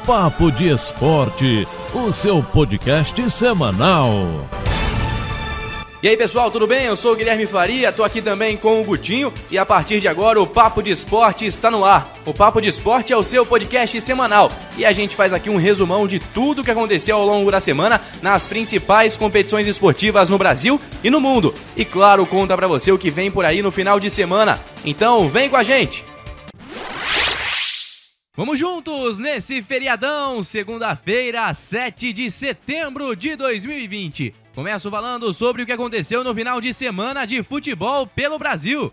Papo de Esporte, o seu podcast semanal. E aí pessoal, tudo bem? Eu sou o Guilherme Faria, tô aqui também com o Gutinho e a partir de agora o Papo de Esporte está no ar. O Papo de Esporte é o seu podcast semanal e a gente faz aqui um resumão de tudo que aconteceu ao longo da semana nas principais competições esportivas no Brasil e no mundo. E claro, conta pra você o que vem por aí no final de semana. Então vem com a gente! Vamos juntos nesse feriadão, segunda-feira, 7 de setembro de 2020. Começo falando sobre o que aconteceu no final de semana de futebol pelo Brasil.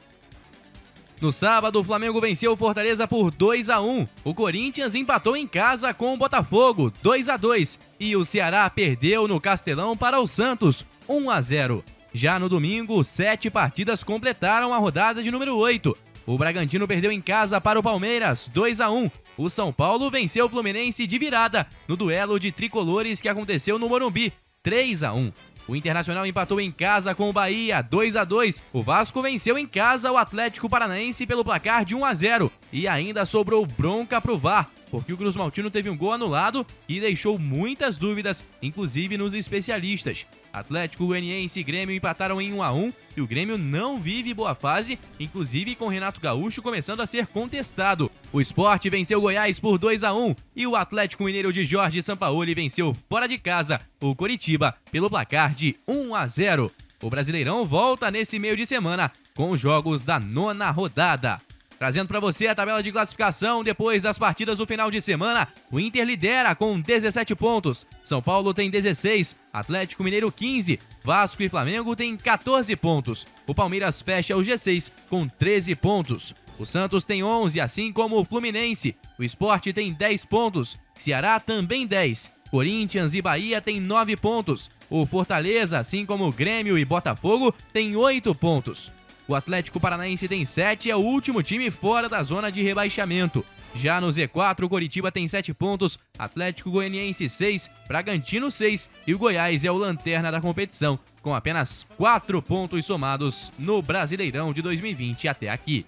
No sábado, o Flamengo venceu o Fortaleza por 2-1. O Corinthians empatou em casa com o Botafogo, 2-2. E o Ceará perdeu no Castelão para o Santos, 1-0. Já no domingo, 7 partidas completaram a rodada de número 8. O Bragantino perdeu em casa para o Palmeiras, 2-1. O São Paulo venceu o Fluminense de virada no duelo de tricolores que aconteceu no Morumbi, 3-1. O Internacional empatou em casa com o Bahia, 2-2. O Vasco venceu em casa o Atlético Paranaense pelo placar de 1-0. E ainda sobrou bronca pro VAR, porque o Cruz Maltino teve um gol anulado e deixou muitas dúvidas, inclusive nos especialistas. Atlético Goianiense e Grêmio empataram em 1-1 e o Grêmio não vive boa fase, inclusive com Renato Gaúcho começando a ser contestado. O Sport venceu o Goiás por 2-1 e o Atlético Mineiro de Jorge Sampaoli venceu fora de casa o Coritiba pelo placar de 1-0. O Brasileirão volta nesse meio de semana com os jogos da 9ª rodada. Trazendo para você a tabela de classificação depois das partidas do final de semana, o Inter lidera com 17 pontos, São Paulo tem 16, Atlético Mineiro 15, Vasco e Flamengo têm 14 pontos, o Palmeiras fecha o G6 com 13 pontos, o Santos tem 11, assim como o Fluminense, o Sport tem 10 pontos, Ceará também 10, Corinthians e Bahia têm 9 pontos, o Fortaleza, assim como o Grêmio e Botafogo, tem 8 pontos. O Atlético Paranaense tem 7 e é o último time fora da zona de rebaixamento. Já no Z4, o Coritiba tem 7 pontos, Atlético Goianiense 6, Bragantino 6 e o Goiás é o lanterna da competição, com apenas 4 pontos somados no Brasileirão de 2020 até aqui.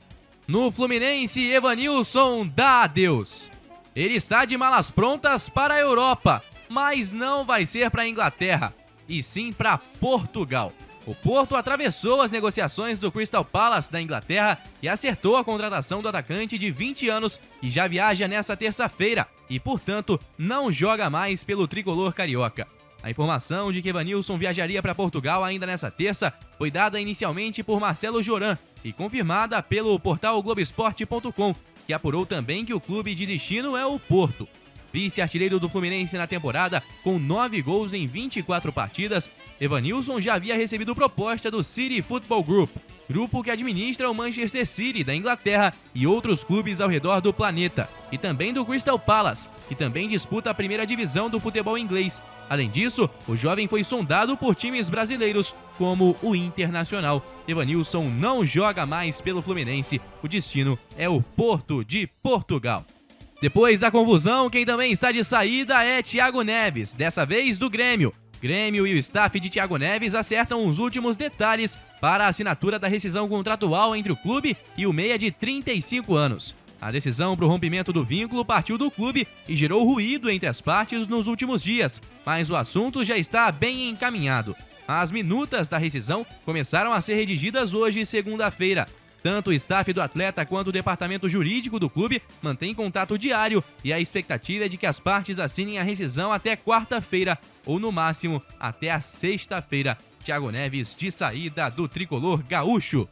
No Fluminense, Evanilson dá adeus. Ele está de malas prontas para a Europa, mas não vai ser para a Inglaterra, e sim para Portugal. O Porto atravessou as negociações do Crystal Palace da Inglaterra e acertou a contratação do atacante de 20 anos que já viaja nessa terça-feira e, portanto, não joga mais pelo tricolor carioca. A informação de que Evanilson viajaria para Portugal ainda nessa terça foi dada inicialmente por Marcelo Joran e confirmada pelo portal Globoesporte.com, que apurou também que o clube de destino é o Porto. Vice-artilheiro do Fluminense na temporada, com 9 gols em 24 partidas, Evanilson já havia recebido proposta do City Football Group, grupo que administra o Manchester City da Inglaterra e outros clubes ao redor do planeta, e também do Crystal Palace, que também disputa a primeira divisão do futebol inglês. Além disso, o jovem foi sondado por times brasileiros, como o Internacional. Evanilson não joga mais pelo Fluminense, o destino é o Porto de Portugal. Depois da confusão, quem também está de saída é Thiago Neves, dessa vez do Grêmio. Grêmio e o staff de Thiago Neves acertam os últimos detalhes para a assinatura da rescisão contratual entre o clube e o meia de 35 anos. A decisão para o rompimento do vínculo partiu do clube e gerou ruído entre as partes nos últimos dias, mas o assunto já está bem encaminhado. As minutas da rescisão começaram a ser redigidas hoje, segunda-feira. Tanto o staff do atleta quanto o departamento jurídico do clube mantém contato diário e a expectativa é de que as partes assinem a rescisão até quarta-feira ou, no máximo, até a sexta-feira. Thiago Neves de saída do tricolor gaúcho.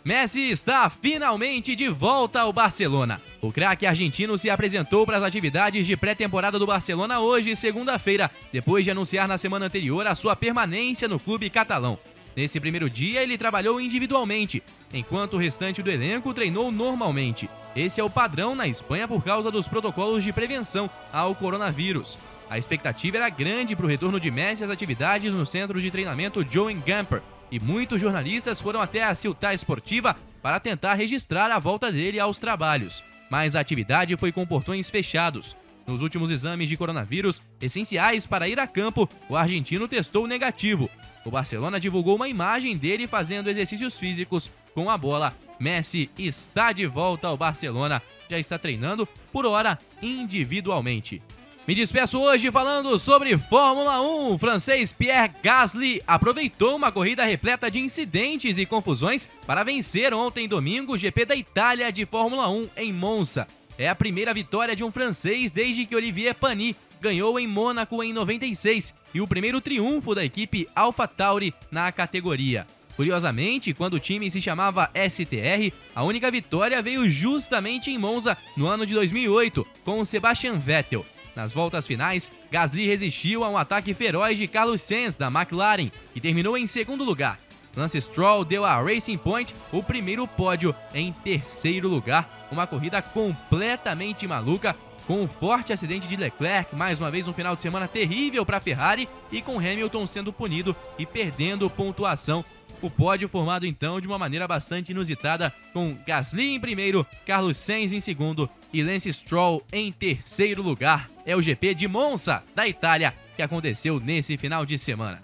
Messi está finalmente de volta ao Barcelona. O craque argentino se apresentou para as atividades de pré-temporada do Barcelona hoje, segunda-feira, depois de anunciar na semana anterior a sua permanência no clube catalão. Nesse primeiro dia, ele trabalhou individualmente, enquanto o restante do elenco treinou normalmente. Esse é o padrão na Espanha por causa dos protocolos de prevenção ao coronavírus. A expectativa era grande para o retorno de Messi às atividades no centro de treinamento Joan Gamper, e muitos jornalistas foram até a Ciutat Esportiva para tentar registrar a volta dele aos trabalhos. Mas a atividade foi com portões fechados. Nos últimos exames de coronavírus, essenciais para ir a campo, o argentino testou negativo. O Barcelona divulgou uma imagem dele fazendo exercícios físicos com a bola. Messi está de volta ao Barcelona, já está treinando, por hora, individualmente. Me despeço hoje falando sobre Fórmula 1. O francês Pierre Gasly aproveitou uma corrida repleta de incidentes e confusões para vencer ontem domingo o GP da Itália de Fórmula 1 em Monza. É a primeira vitória de um francês desde que Olivier Panis ganhou em Mônaco em 96 e o primeiro triunfo da equipe AlphaTauri na categoria. Curiosamente, quando o time se chamava STR, a única vitória veio justamente em Monza no ano de 2008, com Sebastian Vettel. Nas voltas finais, Gasly resistiu a um ataque feroz de Carlos Sainz, da McLaren, e terminou em segundo lugar. Lance Stroll deu a Racing Point o primeiro pódio em terceiro lugar, uma corrida completamente maluca, com um forte acidente de Leclerc, mais uma vez um final de semana terrível para a Ferrari, e com Hamilton sendo punido e perdendo pontuação. O pódio formado então de uma maneira bastante inusitada, com Gasly em primeiro, Carlos Sainz em segundo e Lance Stroll em terceiro lugar. É o GP de Monza, da Itália, que aconteceu nesse final de semana.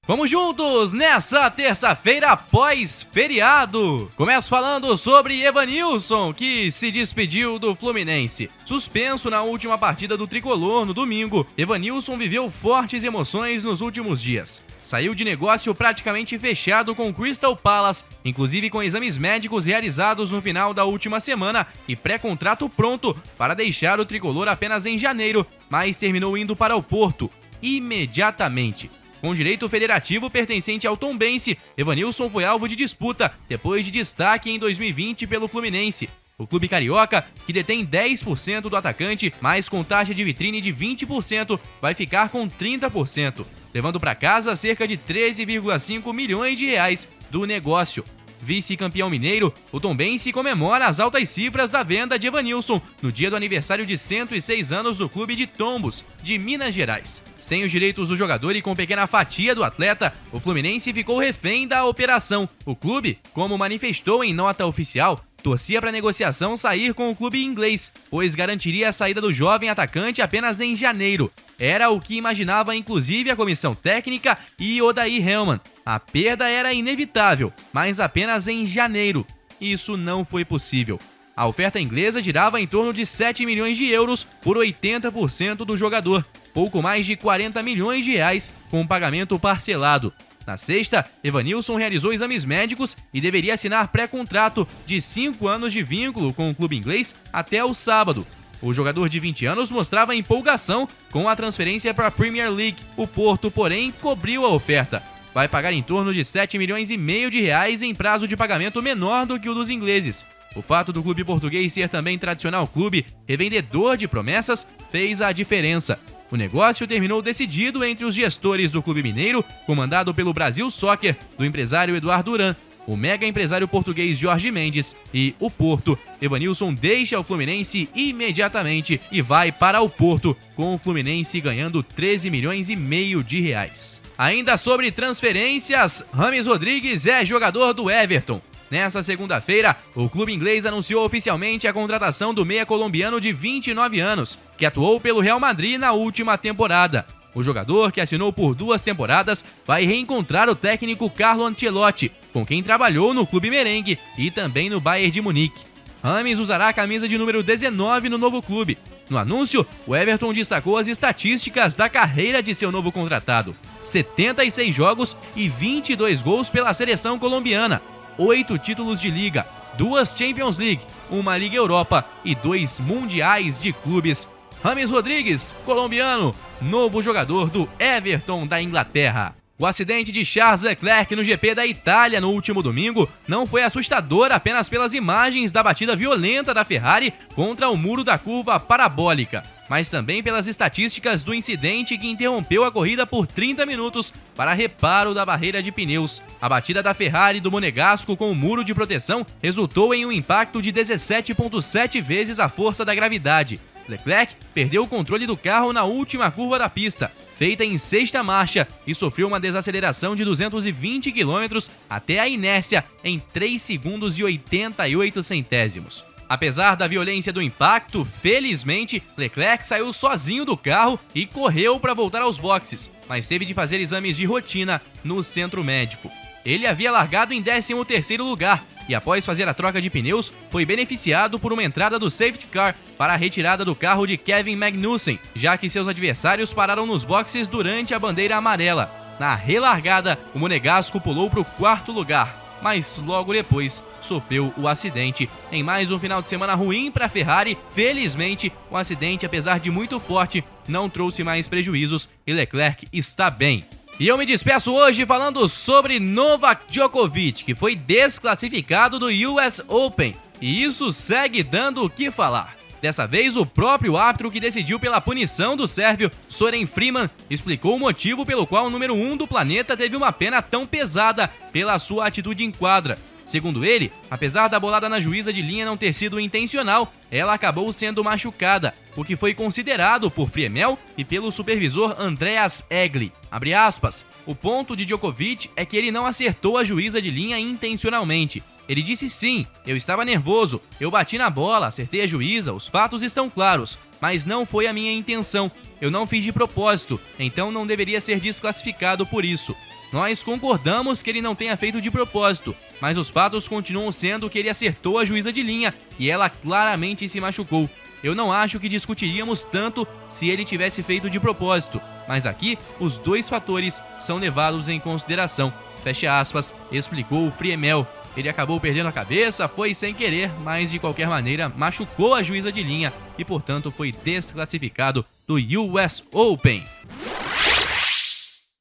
Vamos juntos nessa terça-feira pós-feriado. Começo falando sobre Evanilson, que se despediu do Fluminense. Suspenso na última partida do Tricolor no domingo, Evanilson viveu fortes emoções nos últimos dias. Saiu de negócio praticamente fechado com o Crystal Palace, inclusive com exames médicos realizados no final da última semana e pré-contrato pronto para deixar o Tricolor apenas em janeiro, mas terminou indo para o Porto imediatamente. Com direito federativo pertencente ao Tombense, Evanilson foi alvo de disputa depois de destaque em 2020 pelo Fluminense. O clube carioca, que detém 10% do atacante, mas com taxa de vitrine de 20%, vai ficar com 30%, levando para casa cerca de 13,5 milhões de reais do negócio. Vice-campeão mineiro, o Tombense comemora as altas cifras da venda de Evanilson no dia do aniversário de 106 anos do clube de Tombos, de Minas Gerais. Sem os direitos do jogador e com pequena fatia do atleta, o Fluminense ficou refém da operação. O clube, como manifestou em nota oficial, torcia para a negociação sair com o clube inglês, pois garantiria a saída do jovem atacante apenas em janeiro. Era o que imaginava inclusive a comissão técnica e Odair Hellmann. A perda era inevitável, mas apenas em janeiro. Isso não foi possível. A oferta inglesa girava em torno de 7 milhões de euros por 80% do jogador, pouco mais de 40 milhões de reais com pagamento parcelado. Na sexta, Evanilson realizou exames médicos e deveria assinar pré-contrato de 5 anos de vínculo com o clube inglês até o sábado. O jogador de 20 anos mostrava empolgação com a transferência para a Premier League. O Porto, porém, cobriu a oferta. Vai pagar em torno de 7 milhões e meio de reais em prazo de pagamento menor do que o dos ingleses. O fato do clube português ser também tradicional clube revendedor de promessas fez a diferença. O negócio terminou decidido entre os gestores do clube mineiro, comandado pelo Brasil Soccer, do empresário Eduardo Duran, o mega empresário português Jorge Mendes e o Porto. Evanilson deixa o Fluminense imediatamente e vai para o Porto, com o Fluminense ganhando 13 milhões e meio de reais. Ainda sobre transferências, James Rodrigues é jogador do Everton. Nessa segunda-feira, o clube inglês anunciou oficialmente a contratação do meia colombiano de 29 anos, que atuou pelo Real Madrid na última temporada. O jogador, que assinou por 2 temporadas, vai reencontrar o técnico Carlo Ancelotti, com quem trabalhou no clube merengue e também no Bayern de Munique. James usará a camisa de número 19 no novo clube. No anúncio, o Everton destacou as estatísticas da carreira de seu novo contratado: 76 jogos e 22 gols pela seleção colombiana, 8 títulos de liga, 2 Champions League, 1 Liga Europa e 2 Mundiais de Clubes. James Rodrigues, colombiano, novo jogador do Everton da Inglaterra. O acidente de Charles Leclerc no GP da Itália no último domingo não foi assustador apenas pelas imagens da batida violenta da Ferrari contra o muro da curva parabólica, mas também pelas estatísticas do incidente que interrompeu a corrida por 30 minutos para reparo da barreira de pneus. A batida da Ferrari do Monegasco com o muro de proteção resultou em um impacto de 17,7 vezes a força da gravidade. Leclerc perdeu o controle do carro na última curva da pista, feita em 6ª marcha, e sofreu uma desaceleração de 220 km até a inércia em 3 segundos e 88 centésimos. Apesar da violência do impacto, felizmente, Leclerc saiu sozinho do carro e correu para voltar aos boxes, mas teve de fazer exames de rotina no centro médico. Ele havia largado em 13º lugar e, após fazer a troca de pneus, foi beneficiado por uma entrada do safety car para a retirada do carro de Kevin Magnussen, já que seus adversários pararam nos boxes durante a bandeira amarela. Na relargada, o monegasco pulou para o 4º lugar, mas logo depois sofreu o acidente. Em mais um final de semana ruim para a Ferrari, felizmente o acidente, apesar de muito forte, não trouxe mais prejuízos e Leclerc está bem. E eu me despeço hoje falando sobre Novak Djokovic, que foi desclassificado do US Open, e isso segue dando o que falar. Dessa vez, o próprio árbitro que decidiu pela punição do sérvio Soren Freeman explicou o motivo pelo qual o número 1 do planeta teve uma pena tão pesada pela sua atitude em quadra. Segundo ele, apesar da bolada na juíza de linha não ter sido intencional, ela acabou sendo machucada, o que foi considerado por Friemel e pelo supervisor Andreas Egli. Abre aspas, o ponto de Djokovic é que ele não acertou a juíza de linha intencionalmente. Ele disse sim, eu estava nervoso, eu bati na bola, acertei a juíza, os fatos estão claros, mas não foi a minha intenção, eu não fiz de propósito, então não deveria ser desclassificado por isso. Nós concordamos que ele não tenha feito de propósito, mas os fatos continuam sendo que ele acertou a juíza de linha e ela claramente se machucou. Eu não acho que discutiríamos tanto se ele tivesse feito de propósito, mas aqui os dois fatores são levados em consideração. Fecha aspas, explicou o Friemel. Ele acabou perdendo a cabeça, foi sem querer, mas de qualquer maneira machucou a juíza de linha e, portanto, foi desclassificado do US Open.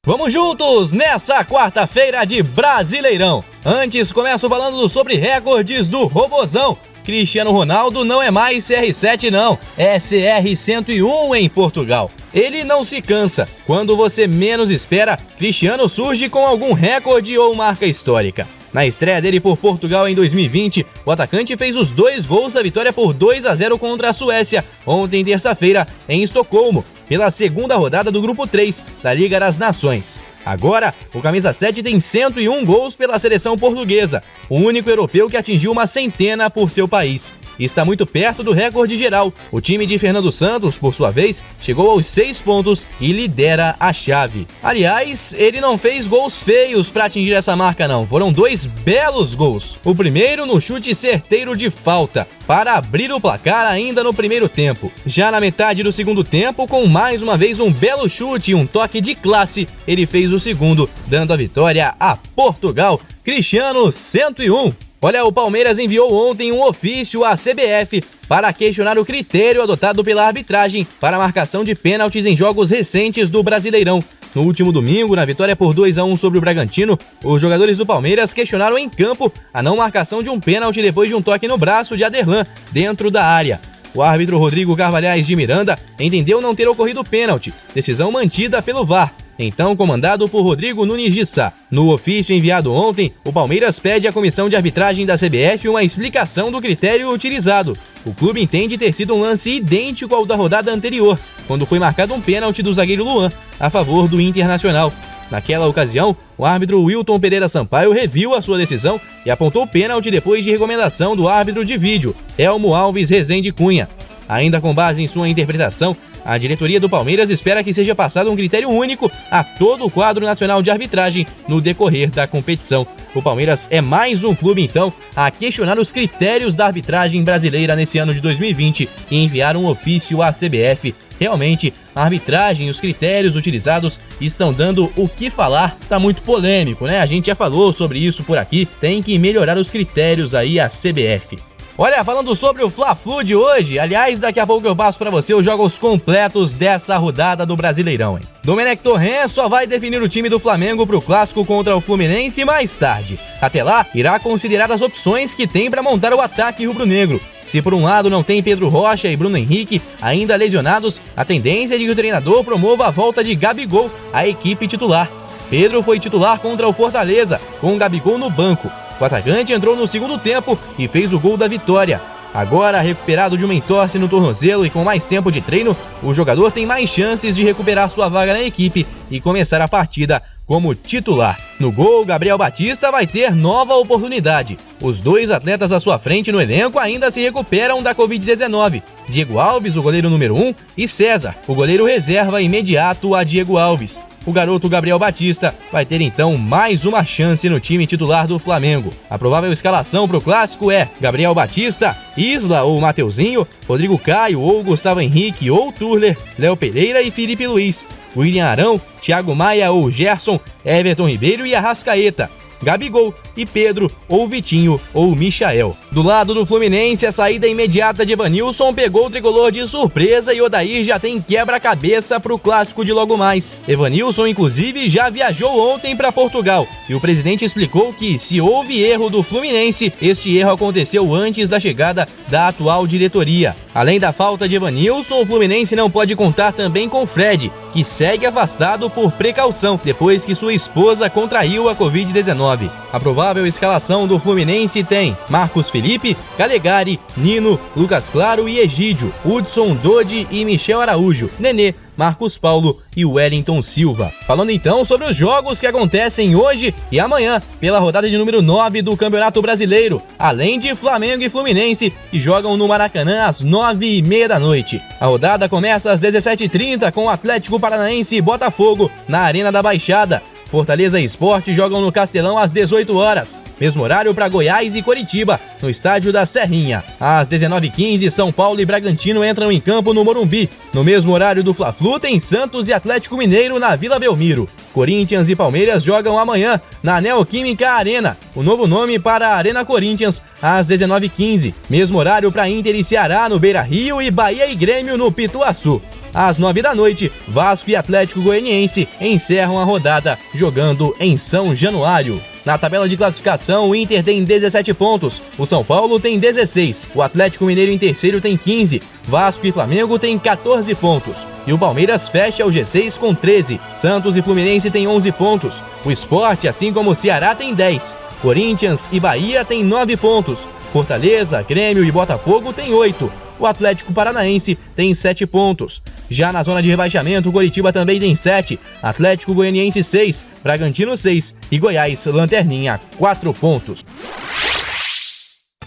Vamos juntos nessa quarta-feira de Brasileirão. Antes, começo falando sobre recordes do Robozão. Cristiano Ronaldo não é mais CR7 não, é CR101 em Portugal. Ele não se cansa. Quando você menos espera, Cristiano surge com algum recorde ou marca histórica. Na estreia dele por Portugal em 2020, o atacante fez os 2 gols da vitória por 2-0 contra a Suécia, ontem terça-feira, em Estocolmo, pela segunda rodada do Grupo 3 da Liga das Nações. Agora, o camisa 7 tem 101 gols pela seleção portuguesa, o único europeu que atingiu uma centena por seu país. E está muito perto do recorde geral. O time de Fernando Santos, por sua vez, chegou aos 6 pontos e lidera a chave. Aliás, ele não fez gols feios para atingir essa marca não, foram 2 belos gols. O primeiro no chute certeiro de falta, para abrir o placar ainda no primeiro tempo. Já na metade do segundo tempo, com mais uma vez um belo chute e um toque de classe, ele fez o segundo, dando a vitória a Portugal. Cristiano 101. Olha, o Palmeiras enviou ontem um ofício à CBF para questionar o critério adotado pela arbitragem para a marcação de pênaltis em jogos recentes do Brasileirão. No último domingo, na vitória por 2-1 sobre o Bragantino, os jogadores do Palmeiras questionaram em campo a não marcação de um pênalti depois de um toque no braço de Aderlan dentro da área. O árbitro Rodrigo Carvalhais de Miranda entendeu não ter ocorrido pênalti, decisão mantida pelo VAR, então comandado por Rodrigo Nunes de Sá. No ofício enviado ontem, o Palmeiras pede à comissão de arbitragem da CBF uma explicação do critério utilizado. O clube entende ter sido um lance idêntico ao da rodada anterior, quando foi marcado um pênalti do zagueiro Luan a favor do Internacional. Naquela ocasião, o árbitro Wilton Pereira Sampaio reviu a sua decisão e apontou o pênalti depois de recomendação do árbitro de vídeo, Elmo Alves Rezende Cunha. Ainda com base em sua interpretação, a diretoria do Palmeiras espera que seja passado um critério único a todo o quadro nacional de arbitragem no decorrer da competição. O Palmeiras é mais um clube, então, a questionar os critérios da arbitragem brasileira nesse ano de 2020 e enviar um ofício à CBF. Realmente, a arbitragem e os critérios utilizados estão dando o que falar, tá muito polêmico, né? A gente já falou sobre isso por aqui, tem que melhorar os critérios aí a CBF. Olha, falando sobre o Fla-Flu de hoje, aliás, daqui a pouco eu passo pra você os jogos completos dessa rodada do Brasileirão, hein? Domenech Torrent só vai definir o time do Flamengo pro clássico contra o Fluminense mais tarde. Até lá, irá considerar as opções que tem para montar o ataque rubro-negro. Se por um lado não tem Pedro Rocha e Bruno Henrique ainda lesionados, a tendência é de que o treinador promova a volta de Gabigol à equipe titular. Pedro foi titular contra o Fortaleza, com o Gabigol no banco. O atacante entrou no segundo tempo e fez o gol da vitória. Agora, recuperado de uma entorse no tornozelo e com mais tempo de treino, o jogador tem mais chances de recuperar sua vaga na equipe e começar a partida como titular. No gol, Gabriel Batista vai ter nova oportunidade. Os 2 atletas à sua frente no elenco ainda se recuperam da Covid-19. Diego Alves, o goleiro número 1, e César, o goleiro reserva imediato a Diego Alves. o garoto Gabriel Batista vai ter então mais uma chance no time titular do Flamengo. A provável escalação para o clássico é Gabriel Batista, Isla ou Mateuzinho, Rodrigo Caio ou Gustavo Henrique ou Turler, Léo Pereira e Felipe Luiz, William Arão, Thiago Maia ou Gerson, Everton Ribeiro e Arrascaeta, Gabigol e Pedro ou Vitinho ou Michael. Do lado do Fluminense, a saída imediata de Evanilson pegou o tricolor de surpresa e Odair já tem quebra-cabeça para o clássico de logo mais. Evanilson, inclusive, já viajou ontem para Portugal e o presidente explicou que, se houve erro do Fluminense, este erro aconteceu antes da chegada da atual diretoria. Além da falta de Evanilson, o Fluminense não pode contar também com Fred, que segue afastado por precaução depois que sua esposa contraiu a Covid-19. A provável escalação do Fluminense tem Marcos Felipe, Calegari, Nino, Lucas Claro e Egídio, Hudson, Dodi e Michel Araújo, Nenê, Marcos Paulo e Wellington Silva. Falando então sobre os jogos que acontecem hoje e amanhã pela rodada de número 9 do Campeonato Brasileiro, além de Flamengo e Fluminense, que jogam no Maracanã às 9h30 da noite. A rodada começa às 17h30 com o Atlético Paranaense e Botafogo na Arena da Baixada. Fortaleza e Sport jogam no Castelão às 18 horas. Mesmo horário para Goiás e Coritiba, no estádio da Serrinha. Às 19h15, São Paulo e Bragantino entram em campo no Morumbi. No mesmo horário do Fla-Flu, tem Santos e Atlético Mineiro na Vila Belmiro. Corinthians e Palmeiras jogam amanhã na Neoquímica Arena, o novo nome para a Arena Corinthians, às 19h15. Mesmo horário para Inter e Ceará no Beira-Rio e Bahia e Grêmio no Pituaçu. Às 9 da noite, Vasco e Atlético Goianiense encerram a rodada jogando em São Januário. Na tabela de classificação, o Inter tem 17 pontos, o São Paulo tem 16, o Atlético Mineiro em terceiro tem 15, Vasco e Flamengo tem 14 pontos e o Palmeiras fecha o G6 com 13. Santos e Fluminense têm 11 pontos, o Sport, assim como o Ceará, tem 10, Corinthians e Bahia têm 9 pontos, Fortaleza, Grêmio e Botafogo têm 8. O Atlético Paranaense tem 7 pontos. Já na zona de rebaixamento, o Coritiba também tem 7, Atlético Goianiense 6, Bragantino 6 e Goiás, lanterninha, 4 pontos.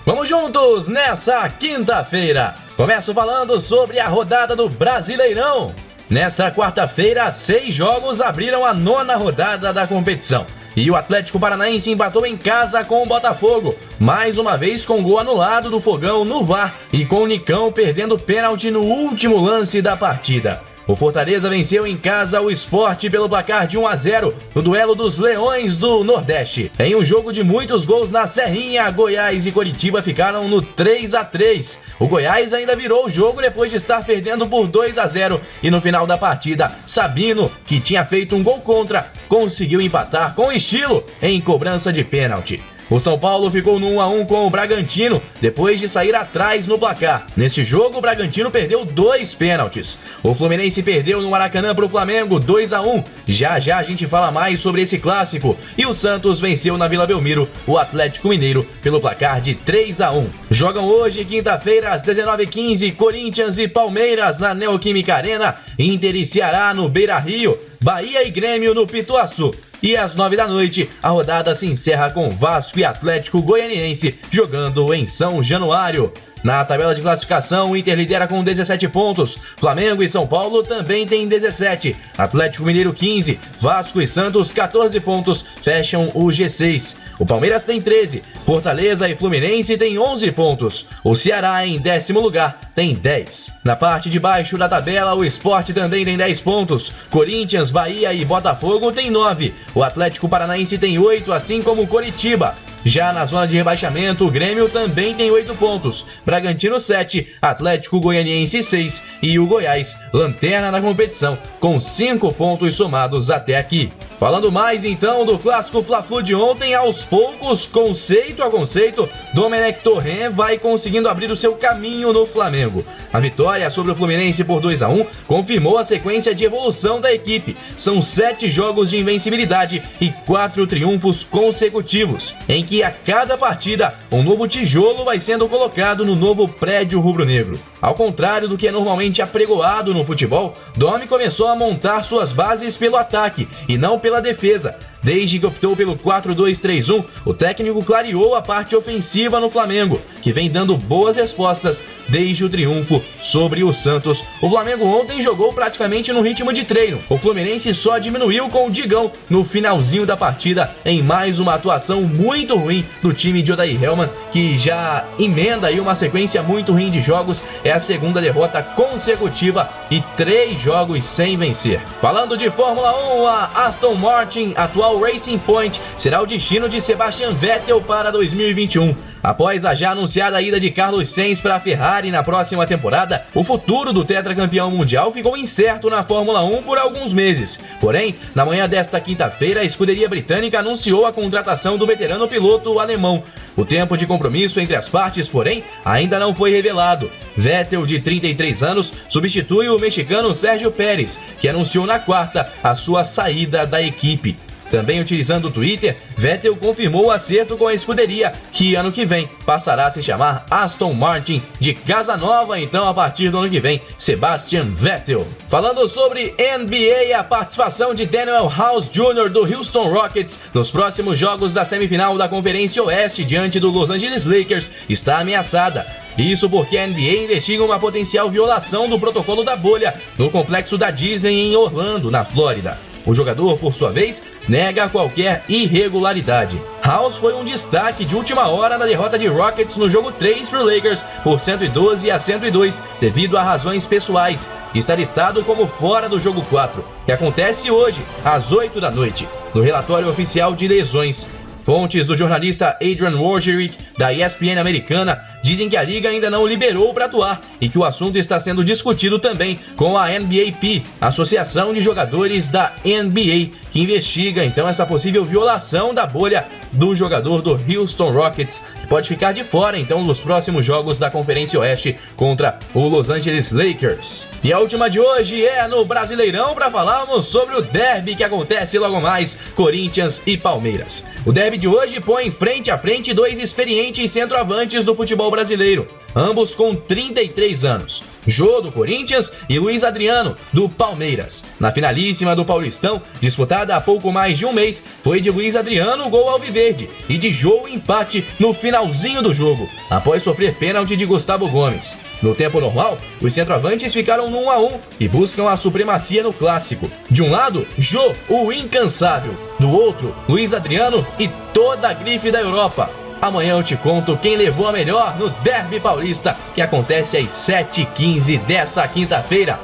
Vamos juntos nessa quinta-feira. Começo falando sobre a rodada do Brasileirão. Nesta quarta-feira, 6 jogos abriram a 9ª rodada da competição. E o Atlético Paranaense empatou em casa com o Botafogo, mais uma vez com gol anulado do Fogão no VAR e com o Nicão perdendo pênalti no último lance da partida. O Fortaleza venceu em casa o Sport pelo placar de 1-0 no duelo dos Leões do Nordeste. Em um jogo de muitos gols na Serrinha, Goiás e Coritiba ficaram no 3-3. O Goiás ainda virou o jogo depois de estar perdendo por 2-0 e no final da partida, Sabino, que tinha feito um gol contra, conseguiu empatar com estilo em cobrança de pênalti. O São Paulo ficou no 1-1 com o Bragantino, depois de sair atrás no placar. Neste jogo, o Bragantino perdeu 2 pênaltis. O Fluminense perdeu no Maracanã para o Flamengo, 2-1. Já já a gente fala mais sobre esse clássico. E o Santos venceu na Vila Belmiro o Atlético Mineiro pelo placar de 3-1. Jogam hoje, quinta-feira, às 19h15, Corinthians e Palmeiras na Neoquímica Arena, Inter e Ceará no Beira-Rio, Bahia e Grêmio no Pituaçu. E às 9 da noite, a rodada se encerra com Vasco e Atlético Goianiense jogando em São Januário. Na tabela de classificação, o Inter lidera com 17 pontos, Flamengo e São Paulo também têm 17, Atlético Mineiro 15, Vasco e Santos 14 pontos, fecham o G6. O Palmeiras tem 13, Fortaleza e Fluminense têm 11 pontos, o Ceará em 10º lugar tem 10. Na parte de baixo da tabela, o Sport também tem 10 pontos, Corinthians, Bahia e Botafogo têm 9, o Atlético Paranaense tem 8, assim como o Coritiba. Já na zona de rebaixamento, o Grêmio também tem 8 pontos, Bragantino 7, Atlético Goianiense 6 e o Goiás, lanterna na competição, com 5 pontos somados até aqui. Falando mais então do clássico Fla-Flu de ontem, aos poucos, conceito a conceito, Domenech Torrent vai conseguindo abrir o seu caminho no Flamengo. A vitória sobre o Fluminense por 2-1 confirmou a sequência de evolução da equipe. São 7 jogos de invencibilidade e 4 triunfos consecutivos, em que a cada partida um novo tijolo vai sendo colocado no novo prédio rubro-negro. Ao contrário do que é normalmente apregoado no futebol, Domi começou a montar suas bases pelo ataque e não pela defesa. Desde que optou pelo 4-2-3-1, o técnico clareou a parte ofensiva no Flamengo, que vem dando boas respostas desde o triunfo sobre o Santos. O Flamengo ontem jogou praticamente no ritmo de treino. O Fluminense só diminuiu com o Digão no finalzinho da partida, em mais uma atuação muito ruim do time de Odair Hellmann, que já emenda aí uma sequência muito ruim de jogos. É a segunda derrota consecutiva e 3 jogos sem vencer. Falando de Fórmula 1, a Aston Martin, atual Racing Point, será o destino de Sebastian Vettel para 2021. Após a já anunciada ida de Carlos Sainz para a Ferrari na próxima temporada, o futuro do tetracampeão mundial ficou incerto na Fórmula 1 por alguns meses. Porém, na manhã desta quinta-feira, a escuderia britânica anunciou a contratação do veterano piloto alemão. O tempo de compromisso entre as partes, porém, ainda não foi revelado. Vettel, de 33 anos, substitui o mexicano Sérgio Pérez, que anunciou na quarta a sua saída da equipe. Também utilizando o Twitter, Vettel confirmou o acerto com a escuderia, que ano que vem passará a se chamar Aston Martin, de casa nova então a partir do ano que vem, Sebastian Vettel. Falando sobre NBA, a participação de Daniel House Jr. do Houston Rockets nos próximos jogos da semifinal da Conferência Oeste diante do Los Angeles Lakers está ameaçada. Isso porque a NBA investiga uma potencial violação do protocolo da bolha no complexo da Disney em Orlando, na Flórida. O jogador, por sua vez, nega qualquer irregularidade. House foi um destaque de última hora na derrota de Rockets no jogo 3 para o Lakers por 112-102, devido a razões pessoais, e está listado como fora do jogo 4, que acontece hoje, às 8 da noite, no relatório oficial de lesões. Fontes do jornalista Adrian Wojcicki, da ESPN americana, dizem que a liga ainda não o liberou para atuar e que o assunto está sendo discutido também com a NBAP, Associação de Jogadores da NBA, que investiga então essa possível violação da bolha do jogador do Houston Rockets, que pode ficar de fora então dos próximos jogos da Conferência Oeste contra o Los Angeles Lakers. E a última de hoje é no Brasileirão para falarmos sobre o derby que acontece logo mais, Corinthians e Palmeiras. O derby de hoje põe frente a frente dois experientes centroavantes do futebol brasileiro, ambos com 33 anos. Jô, do Corinthians, e Luiz Adriano, do Palmeiras. Na finalíssima do Paulistão, disputada há pouco mais de um mês, foi de Luiz Adriano o gol alviverde e de Jô o empate no finalzinho do jogo, após sofrer pênalti de Gustavo Gomes. No tempo normal, os centroavantes ficaram no 1-1 e buscam a supremacia no clássico. De um lado, Jô, o incansável. Do outro, Luiz Adriano e toda a grife da Europa. Amanhã eu te conto quem levou a melhor no Derby Paulista, que acontece às 7h15 dessa quinta-feira.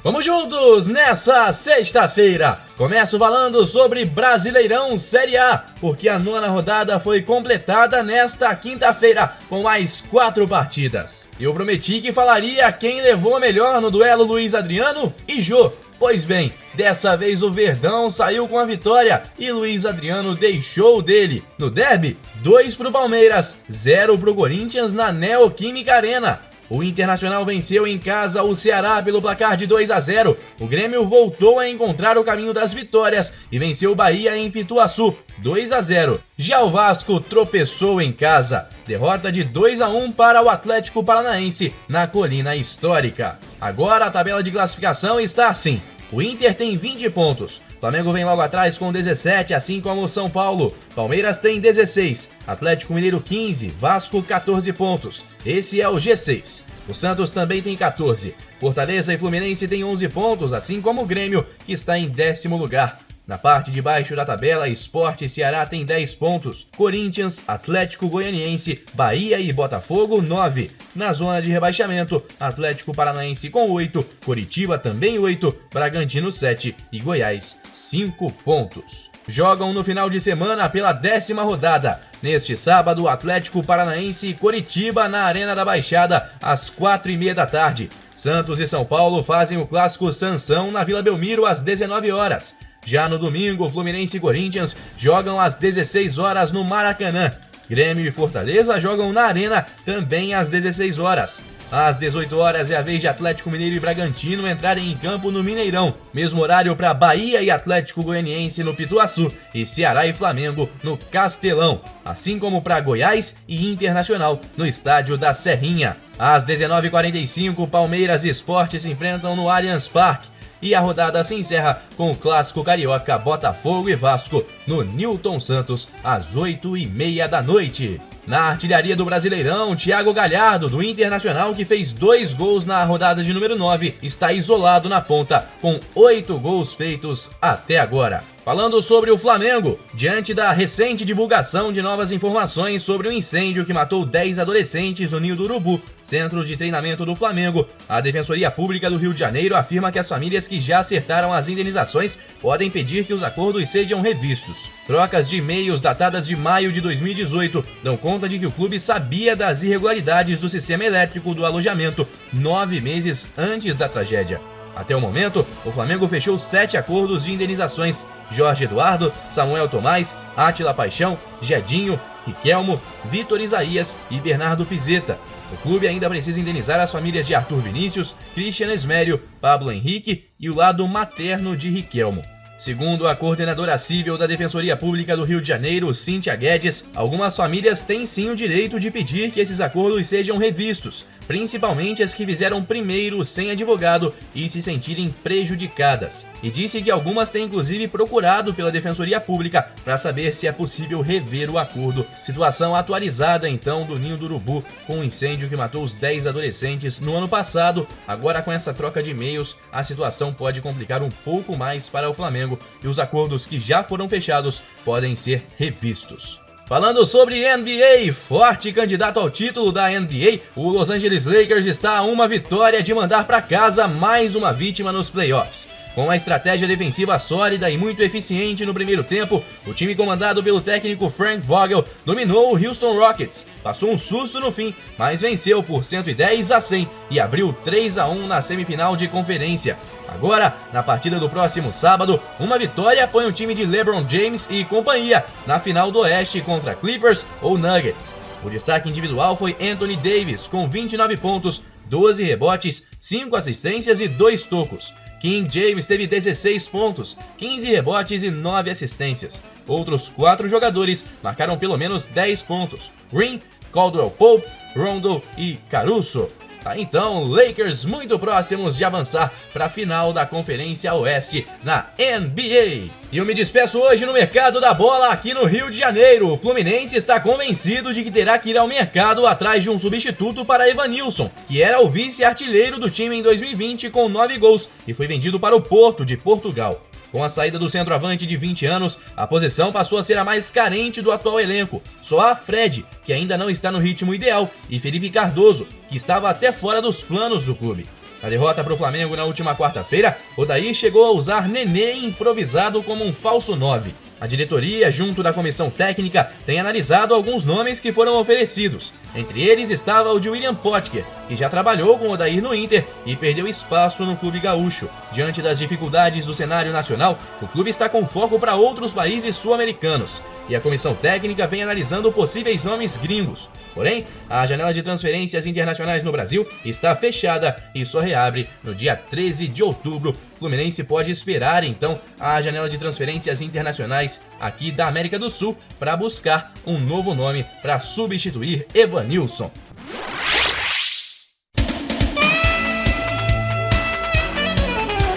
Vamos juntos nessa sexta-feira. Começo falando sobre Brasileirão Série A, porque a 9ª rodada foi completada nesta quinta-feira com mais 4 partidas. Eu prometi que falaria quem levou a melhor no duelo Luiz Adriano e Jô. Pois bem, dessa vez o Verdão saiu com a vitória e Luiz Adriano deixou dele. No derby, 2 pro Palmeiras, 0 pro Corinthians na Neoquímica Arena. O Internacional venceu em casa o Ceará pelo placar de 2-0. O Grêmio voltou a encontrar o caminho das vitórias e venceu o Bahia em Pituaçu, 2-0. Já o Vasco tropeçou em casa, derrota de 2-1 para o Atlético Paranaense na Colina Histórica. Agora a tabela de classificação está assim. O Inter tem 20 pontos, Flamengo vem logo atrás com 17, assim como o São Paulo. Palmeiras tem 16, Atlético Mineiro 15, Vasco 14 pontos. Esse é o G6. O Santos também tem 14. Fortaleza e Fluminense têm 11 pontos, assim como o Grêmio, que está em 10º lugar. Na parte de baixo da tabela, Sport e Ceará têm 10 pontos, Corinthians, Atlético Goianiense, Bahia e Botafogo 9. Na zona de rebaixamento, Atlético Paranaense com 8, Coritiba também 8, Bragantino 7 e Goiás 5 pontos. Jogam no final de semana pela 10ª rodada. Neste sábado, Atlético Paranaense e Coritiba na Arena da Baixada, às 4h30 da tarde. Santos e São Paulo fazem o clássico Sansão na Vila Belmiro às 19 horas. Já no domingo, Fluminense e Corinthians jogam às 16 horas no Maracanã. Grêmio e Fortaleza jogam na Arena também às 16 horas. Às 18 horas é a vez de Atlético Mineiro e Bragantino entrarem em campo no Mineirão. Mesmo horário para Bahia e Atlético Goianiense no Pituaçu e Ceará e Flamengo no Castelão. Assim como para Goiás e Internacional no estádio da Serrinha. Às 19h45, Palmeiras e Sport se enfrentam no Allianz Parque. e a rodada se encerra com o clássico carioca Botafogo e Vasco no Newton Santos às 8h30 da noite. Na artilharia do Brasileirão, Thiago Galhardo, do Internacional, que fez 2 gols na rodada de número 9, está isolado na ponta, com 8 gols feitos até agora. Falando sobre o Flamengo, diante da recente divulgação de novas informações sobre o incêndio que matou 10 adolescentes no Ninho do Urubu, centro de treinamento do Flamengo, a Defensoria Pública do Rio de Janeiro afirma que as famílias que já acertaram as indenizações podem pedir que os acordos sejam revistos. Trocas de e-mails datadas de maio de 2018 dão conta de que o clube sabia das irregularidades do sistema elétrico do alojamento 9 meses antes da tragédia. Até o momento, o Flamengo fechou 7 acordos de indenizações: Jorge Eduardo, Samuel Tomás, Átila Paixão, Jedinho, Riquelmo, Vitor Isaías e Bernardo Pizeta. O clube ainda precisa indenizar as famílias de Arthur Vinícius, Christian Esmério, Pablo Henrique e o lado materno de Riquelmo. Segundo a coordenadora civil da Defensoria Pública do Rio de Janeiro, Cíntia Guedes, algumas famílias têm sim o direito de pedir que esses acordos sejam revistos, principalmente as que fizeram primeiro sem advogado e se sentirem prejudicadas. E disse que algumas têm inclusive procurado pela Defensoria Pública para saber se é possível rever o acordo. Situação atualizada então do Ninho do Urubu, com o incêndio que matou os 10 adolescentes no ano passado. Agora, com essa troca de e-mails, a situação pode complicar um pouco mais para o Flamengo e os acordos que já foram fechados podem ser revistos. Falando sobre NBA, forte candidato ao título da NBA, o Los Angeles Lakers está a uma vitória de mandar para casa mais uma vítima nos playoffs. Com uma estratégia defensiva sólida e muito eficiente no primeiro tempo, o time comandado pelo técnico Frank Vogel dominou o Houston Rockets, passou um susto no fim, mas venceu por 110-100 e abriu 3-1 na semifinal de conferência. Agora, na partida do próximo sábado, uma vitória põe o time de LeBron James e companhia na final do Oeste contra Clippers ou Nuggets. O destaque individual foi Anthony Davis, com 29 pontos, 12 rebotes, 5 assistências e 2 tocos. King James teve 16 pontos, 15 rebotes e 9 assistências. Outros 4 jogadores marcaram pelo menos 10 pontos: Green, Caldwell Pope, Rondo e Caruso. Tá, então, Lakers muito próximos de avançar para a final da Conferência Oeste na NBA. E eu me despeço hoje no Mercado da Bola aqui no Rio de Janeiro. O Fluminense está convencido de que terá que ir ao mercado atrás de um substituto para Evanilson, que era o vice-artilheiro do time em 2020 com 9 gols e foi vendido para o Porto de Portugal. Com a saída do centroavante de 20 anos, a posição passou a ser a mais carente do atual elenco. Só a Fred, que ainda não está no ritmo ideal, e Felipe Cardoso, que estava até fora dos planos do clube. Na derrota para o Flamengo na última quarta-feira, Odair chegou a usar Nenê improvisado como um falso 9. A diretoria, junto da comissão técnica, tem analisado alguns nomes que foram oferecidos. Entre eles estava o de William Potker, que já trabalhou com Odair no Inter e perdeu espaço no clube gaúcho. Diante das dificuldades do cenário nacional, o clube está com foco para outros países sul-americanos. E a comissão técnica vem analisando possíveis nomes gringos. Porém, a janela de transferências internacionais no Brasil está fechada e só reabre no dia 13 de outubro. O Fluminense pode esperar, então, a janela de transferências internacionais aqui da América do Sul para buscar um novo nome para substituir Evanilson.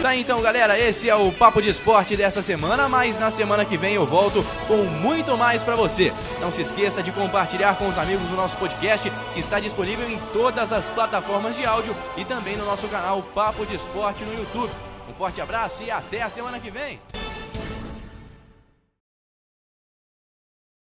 Tá, então, galera, esse é o Papo de Esporte dessa semana, mas na semana que vem eu volto com muito mais pra você. Não se esqueça de compartilhar com os amigos o nosso podcast, que está disponível em todas as plataformas de áudio e também no nosso canal Papo de Esporte no YouTube. Um forte abraço e até a semana que vem!